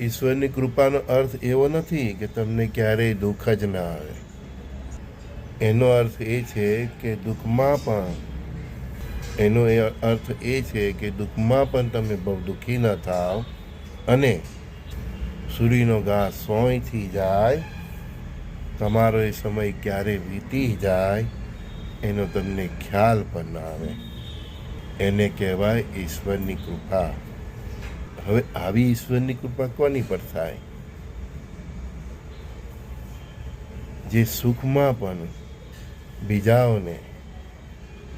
ઈશ્વરની કૃપાનો અર્થ એવો નથી કે તમને ક્યારેય દુઃખ જ ના આવે. એનો અર્થ એ છે કે દુઃખમાં પણ તમે બહુ દુઃખી ન થાવ અને સૂરીનો ઘાસ સોયથી જાય, તમારો એ સમય ક્યારે વીતી જાય એનો તમને ખ્યાલ પણ ના આવે. એને કહેવાય ઈશ્વરની કૃપા. હવે આવી ઈશ્વરની કૃપા કોની પર થાય? જે સુખમાં પણ બીજાઓને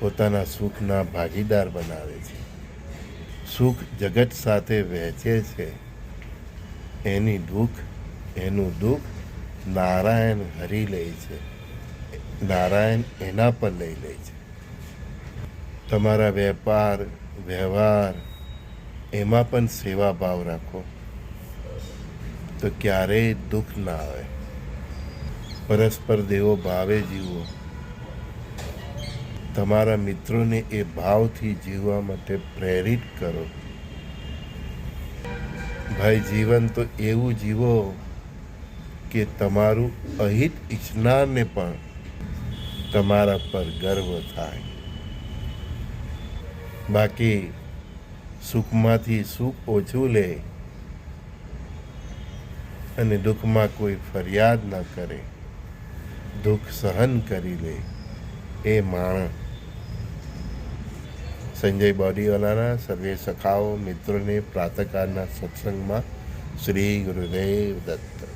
પોતાના સુખના ભાગીદાર બનાવે છે, સુખ જગત સાથે વહેંચે છે, એનું દુઃખ નારાયણ હરી લે છે, નારાયણ એના પર લઈ લે છે. તમારા વેપાર વ્યવહાર એમાં પણ સેવા ભાવ રાખો તો ક્યારેય દુઃખ ના આવે. પરસ્પર દેવો ભાવે જીવો. તમારા મિત્રોને એ ભાવથી જીવવા માટે પ્રેરિત કરો. ભાઈ, જીવન તો એવું જીવો કે તમારું અહિત ઈચ્છનારને પણ તમારા પર ગર્વ થાય. બાકી સુખમાંથી સુખ ઓછું લે અને દુઃખમાં કોઈ ફરિયાદ ન કરે, દુઃખ સહન કરી લે, એ માણસ. સંજય બોડીવાલાના સર્વે સખાઓ મિત્રોને પ્રાતઃકાળના સત્સંગમાં શ્રી ગુરુદેવ દત્ત.